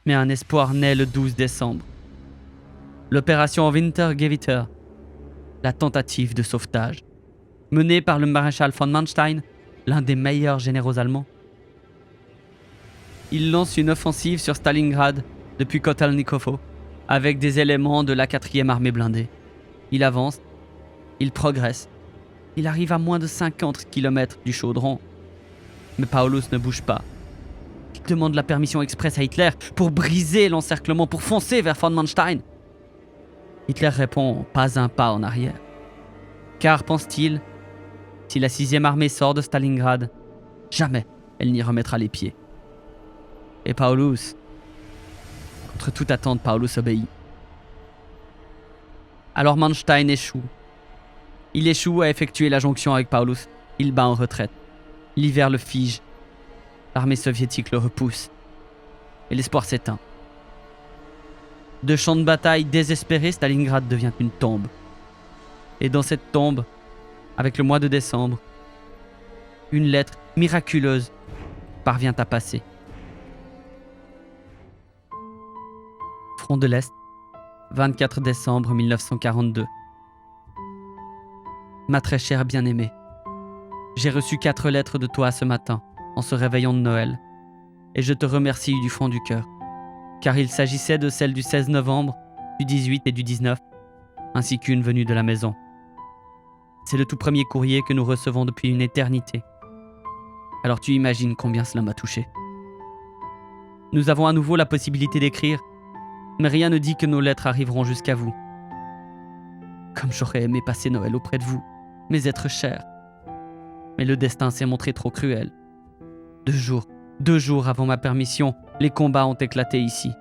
Mais un espoir naît le 12 décembre. L'opération Wintergewitter, la tentative de sauvetage, menée par le maréchal von Manstein, l'un des meilleurs généraux allemands. Il lance une offensive sur Stalingrad depuis Kotelnikovo, avec des éléments de la 4e armée blindée. Il avance, il progresse. Il arrive à moins de 50 km du chaudron. Mais Paulus ne bouge pas. Il demande la permission express à Hitler pour briser l'encerclement, pour foncer vers von Manstein. Hitler répond pas un pas en arrière. Car, pense-t-il, si la 6e armée sort de Stalingrad, jamais elle n'y remettra les pieds. Et Paulus, contre toute attente, Paulus obéit. Alors Manstein échoue. Il échoue à effectuer la jonction avec Paulus. Il bat en retraite. L'hiver le fige. L'armée soviétique le repousse. Et l'espoir s'éteint. De champ de bataille désespéré, Stalingrad devient une tombe. Et dans cette tombe, avec le mois de décembre, une lettre miraculeuse parvient à passer. Front de l'Est, 24 décembre 1942. Ma très chère bien-aimée, j'ai reçu 4 lettres de toi ce matin, en ce réveillon de Noël, et je te remercie du fond du cœur, car il s'agissait de celles du 16 novembre, du 18 et du 19, ainsi qu'une venue de la maison. C'est le tout premier courrier que nous recevons depuis une éternité. Alors tu imagines combien cela m'a touché. Nous avons à nouveau la possibilité d'écrire, mais rien ne dit que nos lettres arriveront jusqu'à vous. Comme j'aurais aimé passer Noël auprès de vous, mes êtres chers. Mais le destin s'est montré trop cruel. 2 jours avant ma permission, les combats ont éclaté ici,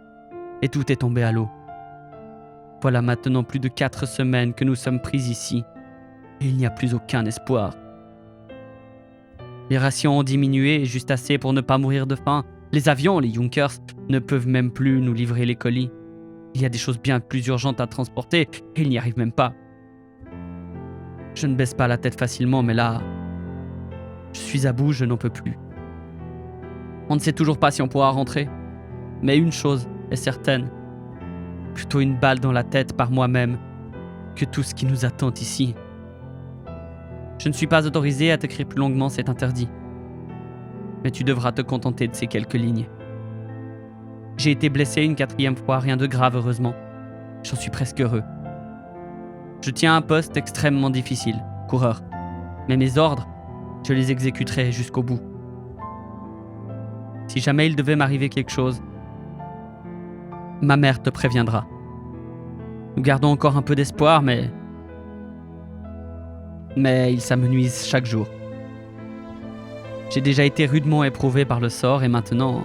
et tout est tombé à l'eau. Voilà maintenant plus de 4 semaines que nous sommes pris ici, et il n'y a plus aucun espoir. Les rations ont diminué, juste assez pour ne pas mourir de faim. Les avions, les Junkers, ne peuvent même plus nous livrer les colis. Il y a des choses bien plus urgentes à transporter et ils n'y arrivent même pas. Je ne baisse pas la tête facilement, mais là, je suis à bout, je n'en peux plus. On ne sait toujours pas si on pourra rentrer, mais une chose est certaine, plutôt une balle dans la tête par moi-même que tout ce qui nous attend ici. Je ne suis pas autorisé à t'écrire plus longuement, c'est interdit. Mais tu devras te contenter de ces quelques lignes. J'ai été blessé une 4e fois, rien de grave heureusement. J'en suis presque heureux. Je tiens un poste extrêmement difficile, coureur. Mais mes ordres, je les exécuterai jusqu'au bout. Si jamais il devait m'arriver quelque chose, ma mère te préviendra. Nous gardons encore un peu d'espoir, mais il s'amenuise chaque jour. J'ai déjà été rudement éprouvé par le sort et maintenant,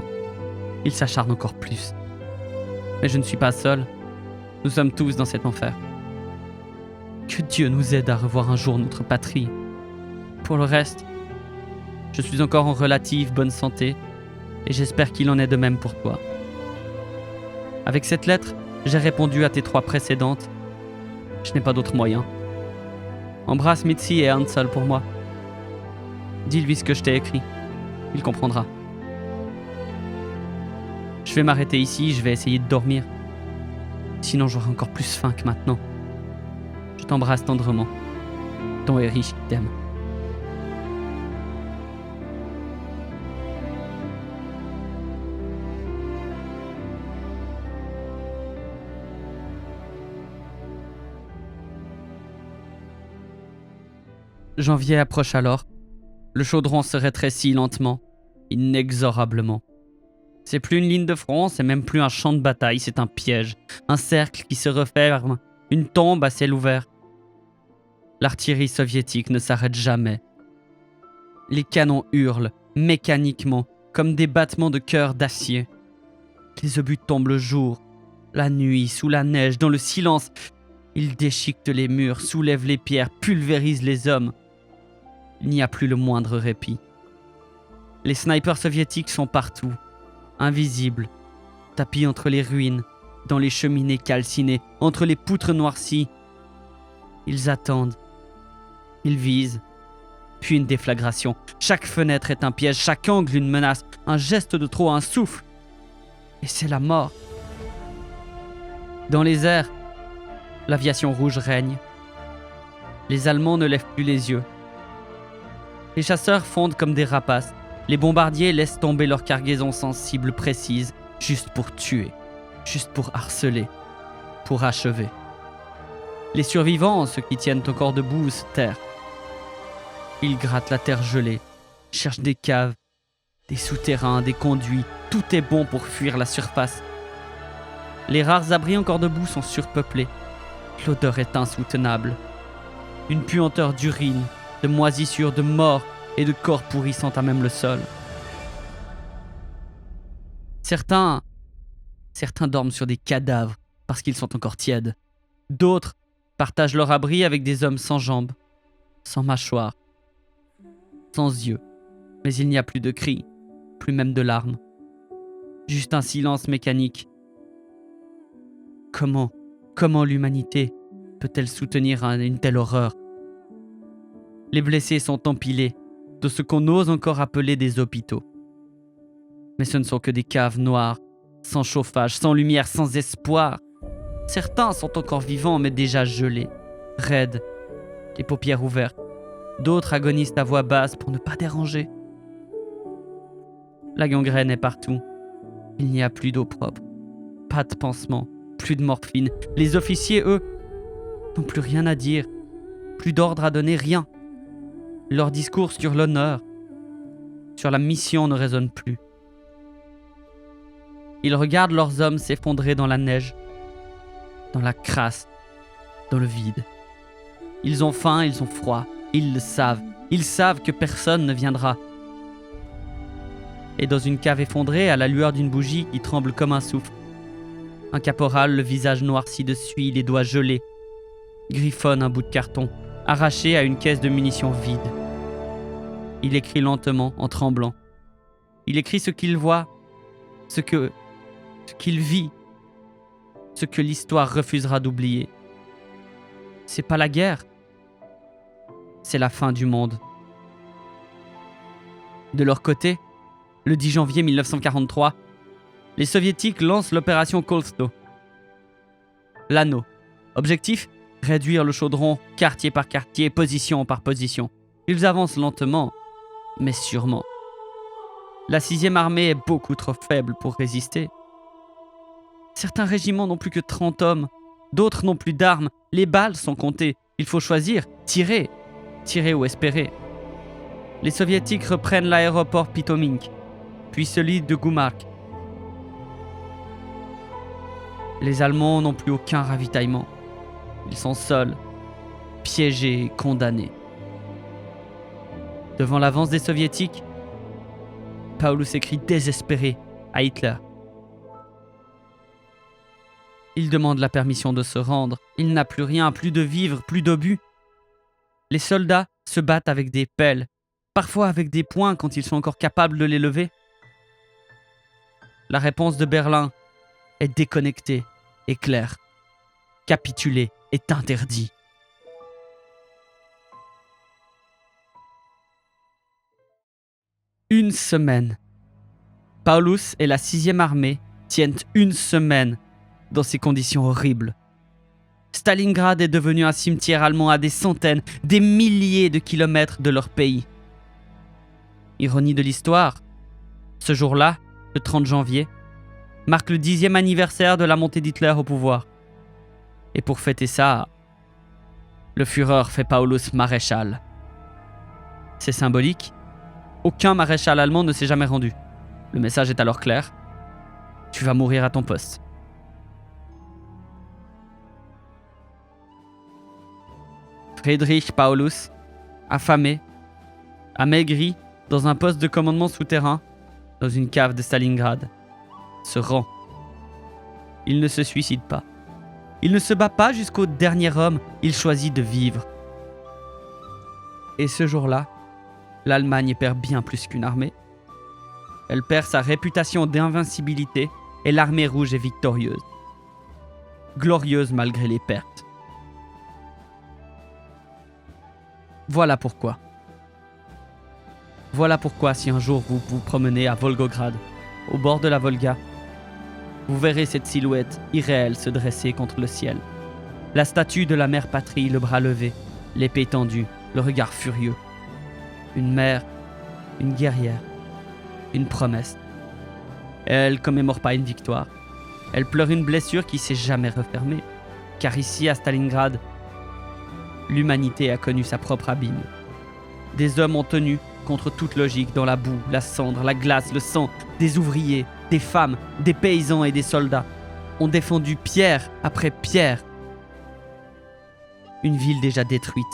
il s'acharne encore plus. Mais je ne suis pas seul. Nous sommes tous dans cet enfer. Que Dieu nous aide à revoir un jour notre patrie. Pour le reste, je suis encore en relative bonne santé et j'espère qu'il en est de même pour toi. Avec cette lettre, j'ai répondu à tes 3 précédentes. Je n'ai pas d'autre moyen. Embrasse Mitzi et Hansel pour moi. Dis-lui ce que je t'ai écrit. Il comprendra. Je vais m'arrêter ici, je vais essayer de dormir. Sinon j'aurai encore plus faim que maintenant. Je t'embrasse tendrement. Ton Erich t'aime. Janvier approche alors. Le chaudron se rétrécit lentement, inexorablement. C'est plus une ligne de front, c'est même plus un champ de bataille, c'est un piège, un cercle qui se referme, une tombe à ciel ouvert. L'artillerie soviétique ne s'arrête jamais. Les canons hurlent, mécaniquement, comme des battements de cœur d'acier. Les obus tombent le jour, la nuit, sous la neige, dans le silence. Ils déchiquetent les murs, soulèvent les pierres, pulvérisent les hommes. Il n'y a plus le moindre répit. Les snipers soviétiques sont partout, invisibles, tapis entre les ruines, dans les cheminées calcinées, entre les poutres noircies. Ils attendent, ils visent, puis une déflagration. Chaque fenêtre est un piège, chaque angle une menace, un geste de trop, un souffle. Et c'est la mort. Dans les airs, l'aviation rouge règne. Les Allemands ne lèvent plus les yeux. Les chasseurs fondent comme des rapaces. Les bombardiers laissent tomber leur cargaison sans cible précise, juste pour tuer, juste pour harceler, pour achever. Les survivants, ceux qui tiennent encore debout, se terrent. Ils grattent la terre gelée, cherchent des caves, des souterrains, des conduits. Tout est bon pour fuir la surface. Les rares abris encore debout sont surpeuplés. L'odeur est insoutenable. Une puanteur d'urine, de moisissure, de mort et de corps pourrissant à même le sol. Certains dorment sur des cadavres parce qu'ils sont encore tièdes. D'autres partagent leur abri avec des hommes sans jambes, sans mâchoires, sans yeux. Mais il n'y a plus de cris, plus même de larmes. Juste un silence mécanique. Comment l'humanité peut-elle soutenir une telle horreur ? Les blessés sont empilés de ce qu'on ose encore appeler des hôpitaux. Mais ce ne sont que des caves noires, sans chauffage, sans lumière, sans espoir. Certains sont encore vivants mais déjà gelés, raides, les paupières ouvertes. D'autres agonisent à voix basse pour ne pas déranger. La gangrène est partout. Il n'y a plus d'eau propre, pas de pansement, plus de morphine. Les officiers, eux, n'ont plus rien à dire, plus d'ordre à donner, rien. Leur discours sur l'honneur, sur la mission ne résonne plus. Ils regardent leurs hommes s'effondrer dans la neige, dans la crasse, dans le vide. Ils ont faim, ils ont froid, ils le savent. Ils savent que personne ne viendra. Et dans une cave effondrée, à la lueur d'une bougie qui tremble comme un souffle, un caporal, le visage noirci de suie, les doigts gelés, griffonne un bout de carton, arraché à une caisse de munitions vide. Il écrit lentement, en tremblant. Il écrit ce qu'il voit, ce que ce qu'il vit, ce que l'histoire refusera d'oublier. C'est pas la guerre, c'est la fin du monde. De leur côté, le 10 janvier 1943, les Soviétiques lancent l'opération Kolsto. L'anneau. Objectif : réduire le chaudron quartier par quartier, position par position. Ils avancent lentement, mais sûrement. La 6e armée est beaucoup trop faible pour résister. Certains régiments n'ont plus que 30 hommes, d'autres n'ont plus d'armes, les balles sont comptées. Il faut choisir, tirer ou espérer. Les Soviétiques reprennent l'aéroport Pitomink, puis celui de Goumark. Les Allemands n'ont plus aucun ravitaillement. Ils sont seuls, piégés et condamnés. Devant l'avance des Soviétiques, Paulus écrit désespéré à Hitler. Il demande la permission de se rendre. Il n'a plus rien, plus de vivres, plus d'obus. Les soldats se battent avec des pelles, parfois avec des poings quand ils sont encore capables de les lever. La réponse de Berlin est déconnectée et claire. Capituler est interdit. Une semaine. Paulus et la 6e armée tiennent une semaine dans ces conditions horribles. Stalingrad est devenu un cimetière allemand à des centaines, des milliers de kilomètres de leur pays. Ironie de l'histoire, ce jour-là, le 30 janvier, marque le 10e anniversaire de la montée d'Hitler au pouvoir. Et pour fêter ça, le Führer fait Paulus maréchal. C'est symbolique. Aucun maréchal allemand ne s'est jamais rendu. Le message est alors clair. Tu vas mourir à ton poste. Friedrich Paulus, affamé, amaigri, dans un poste de commandement souterrain, dans une cave de Stalingrad, se rend. Il ne se suicide pas. Il ne se bat pas jusqu'au dernier homme, il choisit de vivre. Et ce jour-là, l'Allemagne perd bien plus qu'une armée. Elle perd sa réputation d'invincibilité et l'armée rouge est victorieuse. Glorieuse malgré les pertes. Voilà pourquoi. Voilà pourquoi si un jour vous vous promenez à Volgograd, au bord de la Volga, vous verrez cette silhouette irréelle se dresser contre le ciel. La statue de la mère patrie, le bras levé, l'épée tendue, le regard furieux. Une mère, une guerrière, une promesse. Elle commémore pas une victoire. Elle pleure une blessure qui s'est jamais refermée. Car ici, à Stalingrad, l'humanité a connu sa propre abîme. Des hommes ont tenu contre toute logique dans la boue, la cendre, la glace, le sang. Des ouvriers, des femmes, des paysans et des soldats ont défendu pierre après pierre. Une ville déjà détruite.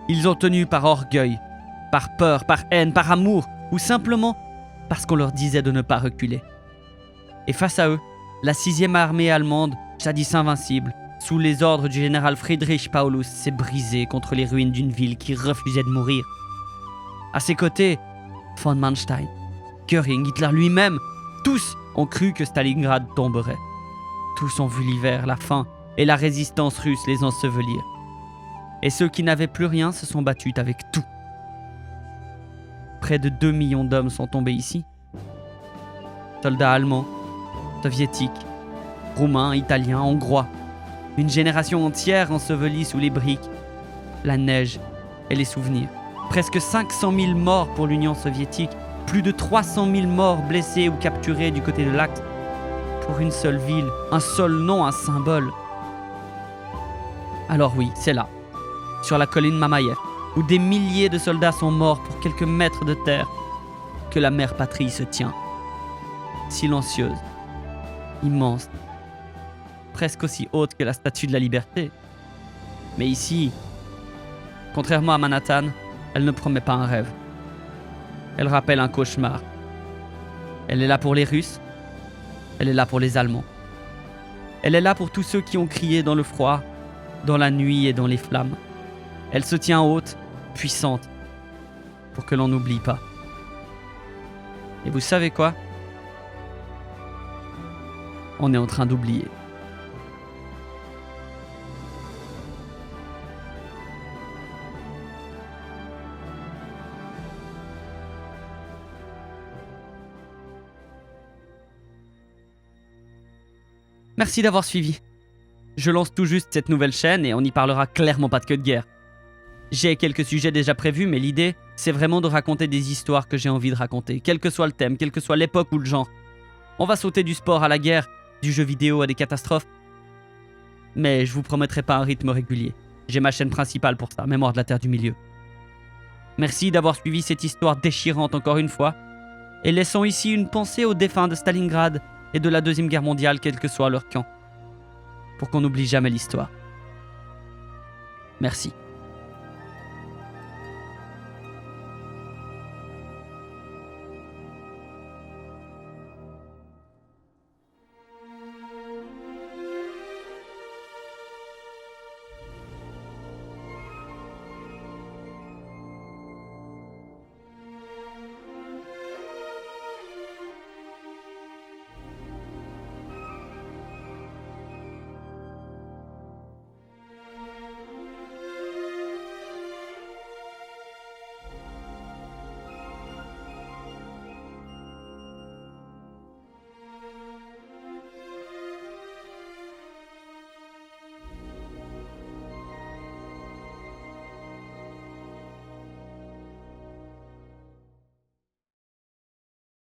Ils ont tenu par orgueil, par peur, par haine, par amour, ou simplement parce qu'on leur disait de ne pas reculer. Et face à eux, la 6e armée allemande, jadis invincible, sous les ordres du général Friedrich Paulus, s'est brisée contre les ruines d'une ville qui refusait de mourir. À ses côtés, von Manstein, Göring, Hitler lui-même, tous ont cru que Stalingrad tomberait. Tous ont vu l'hiver, la faim et la résistance russe les ensevelir. Et ceux qui n'avaient plus rien se sont battus avec tout. Près de 2 millions d'hommes sont tombés ici. Soldats allemands, soviétiques, roumains, italiens, hongrois. Une génération entière ensevelie sous les briques, la neige et les souvenirs. Presque 500 000 morts pour l'Union soviétique, plus de 300 000 morts blessés ou capturés du côté de l'Axe. Pour une seule ville, un seul nom, un symbole. Alors oui, c'est là, sur la colline Mamayev, où des milliers de soldats sont morts pour quelques mètres de terre, que la mère patrie se tient. Silencieuse, immense, presque aussi haute que la statue de la liberté. Mais ici, contrairement à Manhattan, elle ne promet pas un rêve. Elle rappelle un cauchemar. Elle est là pour les Russes, elle est là pour les Allemands. Elle est là pour tous ceux qui ont crié dans le froid, dans la nuit et dans les flammes. Elle se tient haute, puissante, pour que l'on n'oublie pas. Et vous savez quoi ? on est en train d'oublier. Merci d'avoir suivi. Je lance tout juste cette nouvelle chaîne et on n'y parlera clairement pas de queue de guerre. J'ai quelques sujets déjà prévus, mais l'idée, c'est vraiment de raconter des histoires que j'ai envie de raconter, quel que soit le thème, quelle que soit l'époque ou le genre. On va sauter du sport à la guerre, du jeu vidéo à des catastrophes. Mais je vous promettrai pas un rythme régulier. J'ai ma chaîne principale pour ça, Mémoire de la Terre du Milieu. Merci d'avoir suivi cette histoire déchirante encore une fois. Et laissons ici une pensée aux défunts de Stalingrad et de la Deuxième Guerre mondiale, quel que soit leur camp. Pour qu'on n'oublie jamais l'histoire. Merci.